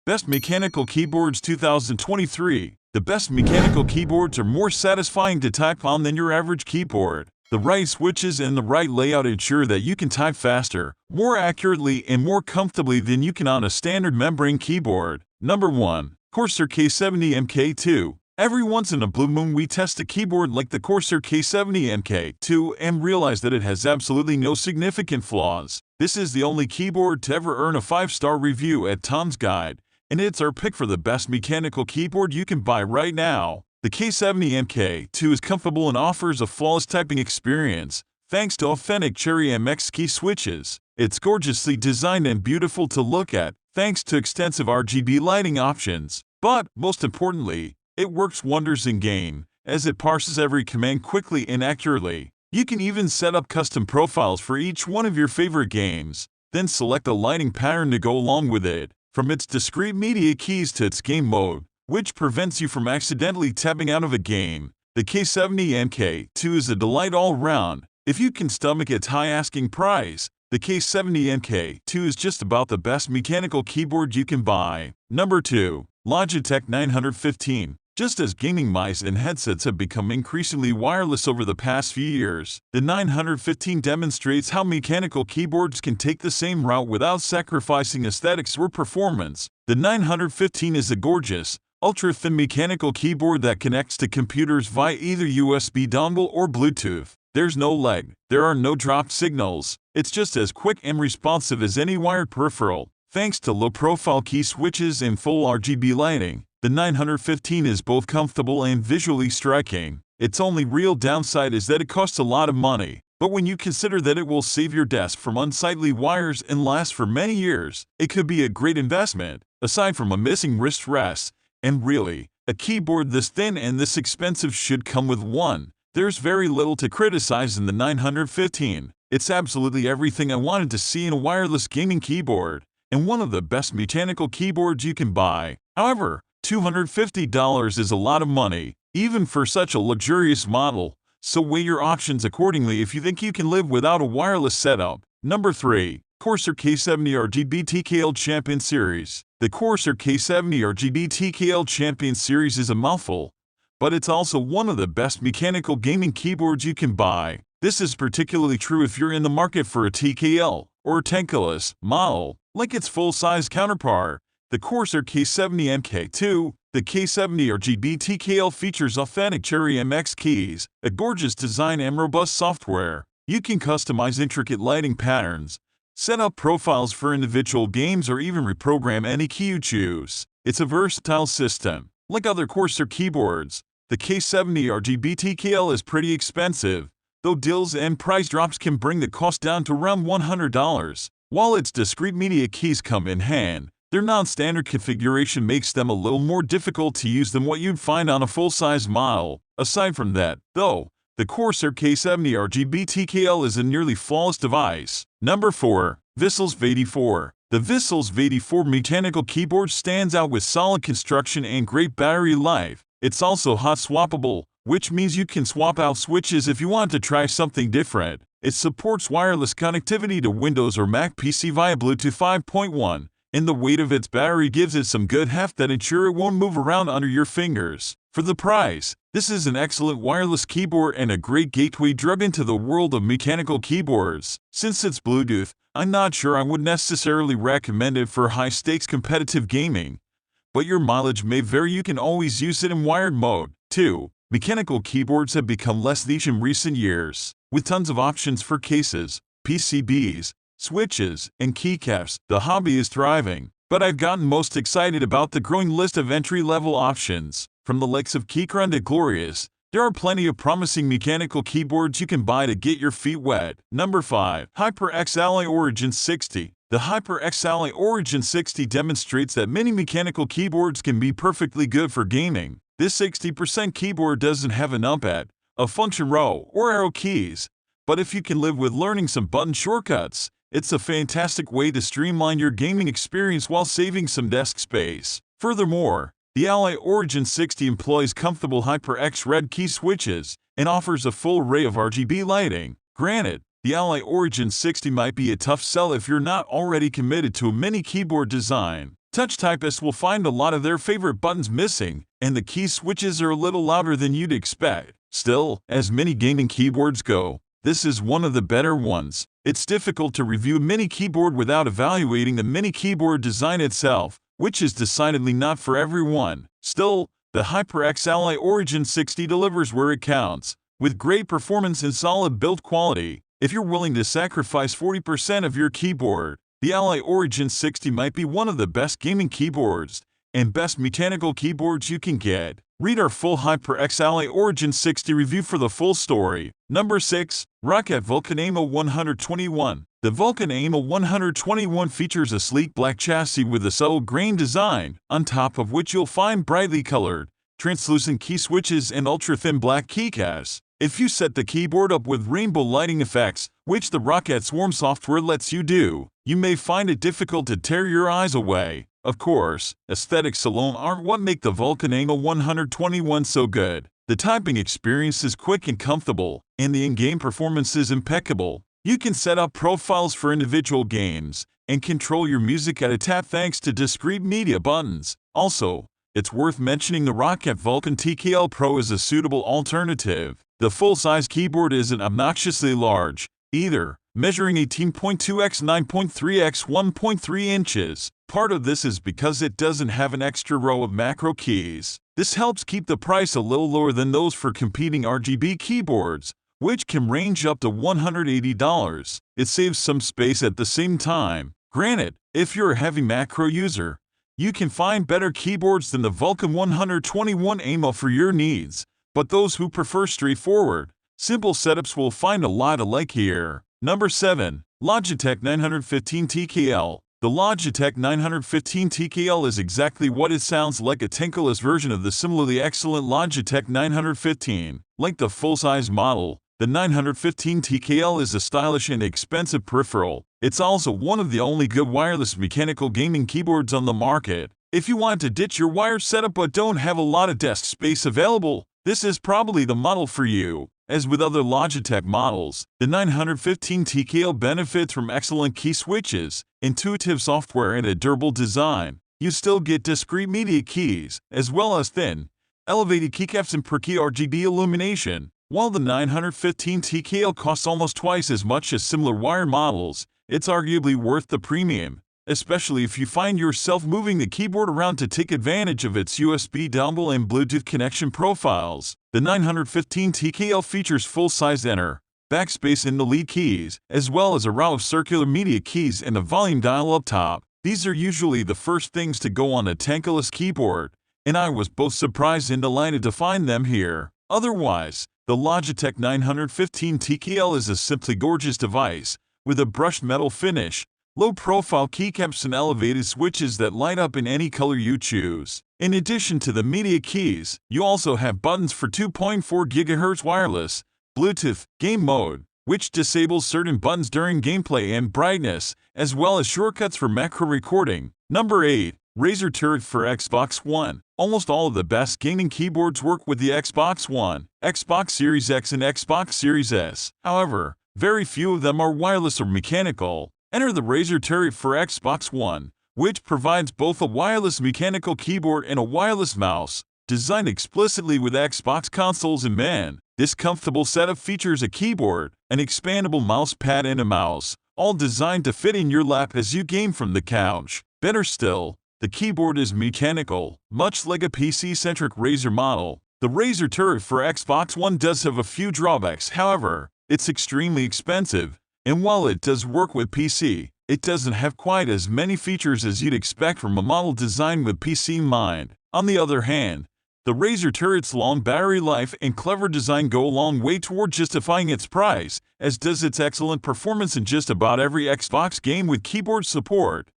Best Mechanical Keyboards 2023. The best mechanical keyboards are more satisfying to type on than your average keyboard. The right switches and the right layout ensure that you can type faster, more accurately, and more comfortably than you can on a standard membrane keyboard. Number 1. Corsair K70 Mk.2. Every once in a blue moon we test a keyboard like the Corsair K70 Mk.2 and realize that it has absolutely no significant flaws. This is the only keyboard to ever earn a 5-star review at Tom's Guide, and it's our pick for the best mechanical keyboard you can buy right now. The K70 Mk.2 is comfortable and offers a flawless typing experience, thanks to authentic Cherry MX key switches. It's gorgeously designed and beautiful to look at, thanks to extensive RGB lighting options. But, most importantly, it works wonders in game, as it parses every command quickly and accurately. You can even set up custom profiles for each one of your favorite games, then select a lighting pattern to go along with it. From its discrete media keys to its game mode, which prevents you from accidentally tapping out of a game, the K70 Mk.2 is a delight all around. If you can stomach its high asking price, the K70 Mk.2 is just about the best mechanical keyboard you can buy. Number 2. Logitech 915. Just as gaming mice and headsets have become increasingly wireless over the past few years, the 915 demonstrates how mechanical keyboards can take the same route without sacrificing aesthetics or performance. The 915 is a gorgeous, ultra-thin mechanical keyboard that connects to computers via either USB dongle or Bluetooth. There's no lag, there are no dropped signals. It's just as quick and responsive as any wired peripheral. Thanks to low-profile key switches and full RGB lighting, the 915 is both comfortable and visually striking. Its only real downside is that it costs a lot of money, but when you consider that it will save your desk from unsightly wires and last for many years, it could be a great investment. Aside from a missing wrist rest, and really, a keyboard this thin and this expensive should come with one, there's very little to criticize in the 915. It's absolutely everything I wanted to see in a wireless gaming keyboard, and one of the best mechanical keyboards you can buy. However, $250 is a lot of money, even for such a luxurious model, so weigh your options accordingly if you think you can live without a wireless setup. Number 3. Corsair K70 RGB TKL Champion Series. The Corsair K70 RGB TKL Champion Series is a mouthful, but it's also one of the best mechanical gaming keyboards you can buy. This is particularly true if you're in the market for a TKL or tankless model, like its full-size counterpart, the Corsair K70 Mk.2. The K70 RGB TKL features authentic Cherry MX keys, a gorgeous design and robust software. You can customize intricate lighting patterns, set up profiles for individual games, or even reprogram any key you choose. It's a versatile system. Like other Corsair keyboards, the K70 RGB TKL is pretty expensive, though deals and price drops can bring the cost down to around $100. While its discrete media keys come in hand, their non-standard configuration makes them a little more difficult to use than what you'd find on a full-size model. Aside from that, though, the Corsair K70 RGB TKL is a nearly flawless device. Number 4. Vissels V84. The Vissels V84 mechanical keyboard stands out with solid construction and great battery life. It's also hot swappable, which means you can swap out switches if you want to try something different. It supports wireless connectivity to Windows or Mac PC via Bluetooth 5.1. And the weight of its battery gives it some good heft that ensure it won't move around under your fingers. For the price, this is an excellent wireless keyboard and a great gateway drug into the world of mechanical keyboards. Since it's Bluetooth, I'm not sure I would necessarily recommend it for high-stakes competitive gaming, but your mileage may vary. You can always use it in wired mode. 2. Mechanical keyboards have become less niche in recent years. With tons of options for cases, PCBs, switches, and keycaps, the hobby is thriving. But I've gotten most excited about the growing list of entry-level options. From the likes of Keychron to Glorious, there are plenty of promising mechanical keyboards you can buy to get your feet wet. Number 5. HyperX Ally Origin 60. The HyperX Ally Origin 60 demonstrates that many mechanical keyboards can be perfectly good for gaming. This 60% keyboard doesn't have a numpad, a function row, or arrow keys, but if you can live with learning some button shortcuts, it's a fantastic way to streamline your gaming experience while saving some desk space. Furthermore, the Ally Origin 60 employs comfortable HyperX red key switches and offers a full array of RGB lighting. Granted, the Ally Origin 60 might be a tough sell if you're not already committed to a mini keyboard design, Touch typists will find a lot of their favorite buttons missing, and the key switches are a little louder than you'd expect. Still, as many gaming keyboards go, this is one of the better ones. It's difficult to review a mini keyboard without evaluating the mini keyboard design itself, which is decidedly not for everyone. Still, the HyperX Ally Origin 60 delivers where it counts, with great performance and solid build quality. If you're willing to sacrifice 40% of your keyboard, the Ally Origin 60 might be one of the best gaming keyboards and best mechanical keyboards you can get. Read our full HyperX Ally Origin 60 review for the full story. Number 6. Roccat Vulcan Aimo 121. The Vulcan Aimo 121 features a sleek black chassis with a subtle grain design, on top of which you'll find brightly colored, translucent key switches and ultra-thin black keycaps. If you set the keyboard up with rainbow lighting effects, which the Roccat Swarm software lets you do, you may find it difficult to tear your eyes away. Of course, aesthetics alone aren't what make the Vulcan Aimo 121 so good. The typing experience is quick and comfortable, and the in-game performance is impeccable. You can set up profiles for individual games and control your music at a tap thanks to discrete media buttons. Also, it's worth mentioning the Roccat Vulcan TKL Pro is a suitable alternative. The full-size keyboard isn't obnoxiously large, either, measuring 18.2 x 9.3 x 1.3 inches. Part of this is because it doesn't have an extra row of macro keys. This helps keep the price a little lower than those for competing RGB keyboards, which can range up to $180. It saves some space at the same time. Granted, if you're a heavy macro user, you can find better keyboards than the Vulcan 121 Aimo for your needs, but those who prefer straightforward, simple setups will find a lot alike here. Number 7. Logitech 915 TKL. The Logitech 915 TKL is exactly what it sounds like, a tankless version of the similarly excellent Logitech 915. Like the full-size model, the 915 TKL is a stylish and expensive peripheral. It's also one of the only good wireless mechanical gaming keyboards on the market. If you want to ditch your wired setup but don't have a lot of desk space available, this is probably the model for you. As with other Logitech models, the 915 TKL benefits from excellent key switches, intuitive software, and a durable design. You still get discrete media keys, as well as thin, elevated keycaps and per-key RGB illumination. While the 915 TKL costs almost twice as much as similar wired models, it's arguably worth the premium, especially if you find yourself moving the keyboard around to take advantage of its USB dongle and Bluetooth connection profiles. The 915 TKL features full-size enter, backspace in the lead keys, as well as a row of circular media keys and a volume dial up top. These are usually the first things to go on a tankless keyboard, and I was both surprised and delighted to find them here. Otherwise, the Logitech 915 TKL is a simply gorgeous device, with a brushed metal finish, low-profile keycaps and elevated switches that light up in any color you choose. In addition to the media keys, you also have buttons for 2.4 GHz wireless, Bluetooth, game mode, which disables certain buttons during gameplay, and brightness, as well as shortcuts for macro recording. Number 8. Razer Turret for Xbox One. Almost all of the best gaming keyboards work with the Xbox One, Xbox Series X, and Xbox Series S. However, very few of them are wireless or mechanical. Enter the Razer Turret for Xbox One, which provides both a wireless mechanical keyboard and a wireless mouse. Designed explicitly with Xbox consoles in mind, this comfortable setup features a keyboard, an expandable mouse pad, and a mouse, all designed to fit in your lap as you game from the couch. Better still, the keyboard is mechanical, much like a PC-centric Razer model. The Razer Turret for Xbox One does have a few drawbacks. However, it's extremely expensive, and while it does work with PC, it doesn't have quite as many features as you'd expect from a model designed with PC in mind. On the other hand, the Razer Turret's long battery life and clever design go a long way toward justifying its price, as does its excellent performance in just about every Xbox game with keyboard support.